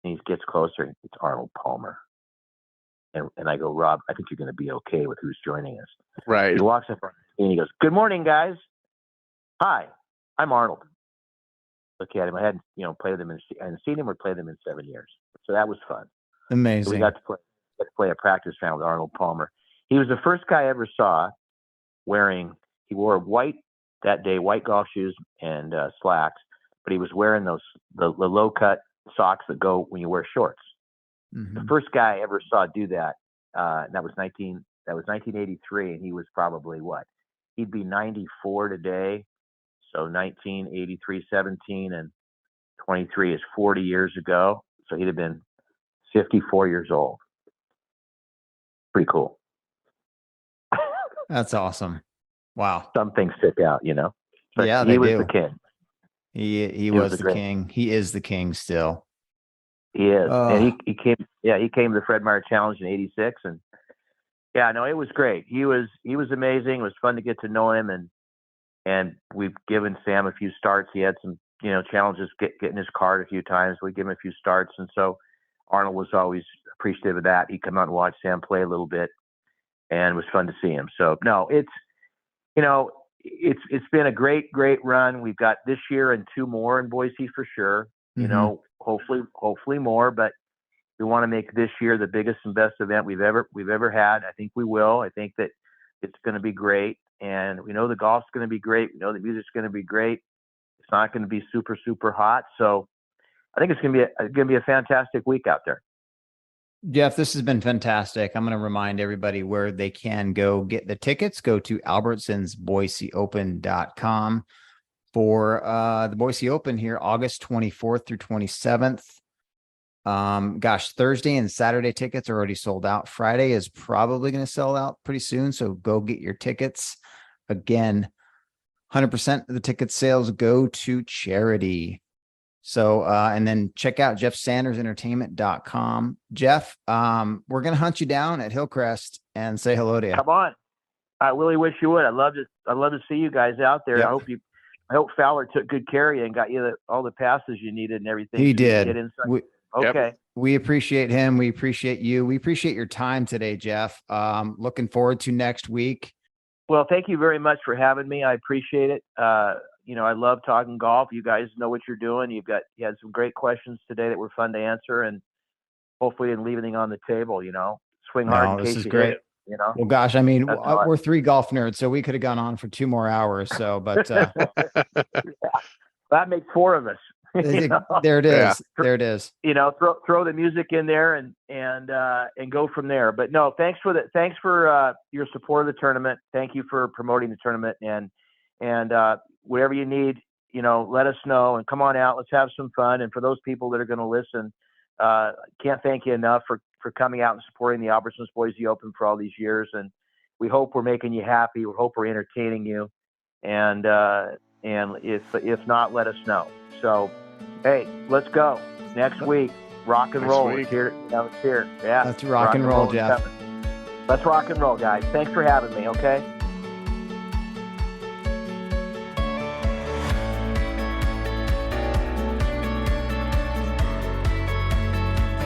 S3: And he gets closer. It's Arnold Palmer. And I go, "Rob, I think you're going to be okay with who's joining us."
S2: Right.
S3: He walks up and he goes, "Good morning, guys. Hi, I'm Arnold." Look at him. I hadn't, played with him and seen him or played with him in 7 years. So that was fun. So
S1: Amazing.
S3: we got to play a practice round with Arnold Palmer. He was the first guy I ever saw he wore white that day, white golf shoes and slacks, but he was wearing the low cut socks that go when you wear shorts.
S1: Mm-hmm.
S3: The first guy I ever saw do that, that was 1983, and he was probably he'd be 94 today. So 1983, 17, and 23 is 40 years ago. So he'd have been 54 years old. Pretty cool.
S1: That's awesome. Wow.
S3: Some things stick out, But
S1: yeah,
S3: he was
S1: do.
S3: the king.
S1: He was the king. He is the king still.
S3: He is. And he came to the Fred Meyer Challenge in 86. And it was great. He was amazing. It was fun to get to know him. And we've given Sam a few starts. He had some, challenges getting his card a few times. We give him a few starts. And so Arnold was always appreciative of that. He'd come out and watch Sam play a little bit. and it was fun to see him. So no, it's been a great run. We've got this year and 2 more in Boise for sure. Hopefully more, but we want to make this year the biggest and best event we've ever had. I think we will. I think that it's going to be great, and we know the golf's going to be great. We know the music's going to be great. It's not going to be super, super hot. So I think it's going to be a fantastic week out there.
S1: Jeff, this has been fantastic. I'm going to remind everybody where they can go get the tickets. Go to albertsonsboiseopen.com for the Boise Open here, August 24th through 27th. Thursday and Saturday tickets are already sold out. Friday is probably going to sell out pretty soon. So go get your tickets. Again, 100% of the ticket sales go to charity. So, and then check out jeffsandersentertainment.com. Jeff, we're going to hunt you down at Hillcrest and say hello to you.
S3: Come on. I really wish you would. I'd love to see you guys out there.
S1: Yep.
S3: I hope Fowler took good care of you and got you all the passes you needed and everything.
S1: He did.
S3: Okay.
S1: We appreciate him. We appreciate you. We appreciate your time today, Jeff. Looking forward to next week.
S3: Well, thank you very much for having me. I appreciate it. I love talking golf. You guys know what you're doing. You had some great questions today that were fun to answer, and hopefully didn't leave anything on the table. Swing hard.
S1: This is great. Well, gosh, I mean, we're 3 golf nerds, so we could have gone on for 2 more hours. So, but
S3: that makes 4 of us.
S1: There it is. Yeah. There it is.
S3: Throw the music in there and go from there. But no, thanks for your support of the tournament. Thank you for promoting the tournament, and whatever you need, let us know and come on out. Let's have some fun. And for those people that are going to listen, can't thank you enough for coming out and supporting the Albertsons Boise Open for all these years. And we hope we're making you happy. We hope we're entertaining you. And if not, let us know. So, hey, let's go next week. Rock and roll. It's here. It's here. Yeah.
S1: Let's rock and roll, Jeff.
S3: Let's rock and roll, guys. Thanks for having me. Okay.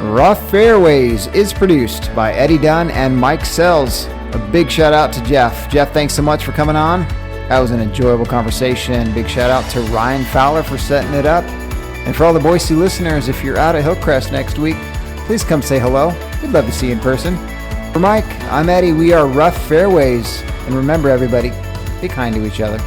S1: Rough Fairways is produced by Eddie Dunn and Mike Sells. A big shout out to Jeff. Jeff, thanks so much for coming on. That was an enjoyable conversation. Big shout out to Ryan Fowler for setting it up. And for all the Boise listeners, if you're out at Hillcrest next week, please come say hello. We'd love to see you in person. For Mike, I'm Eddie. We are Rough Fairways. And remember, everybody, be kind to each other.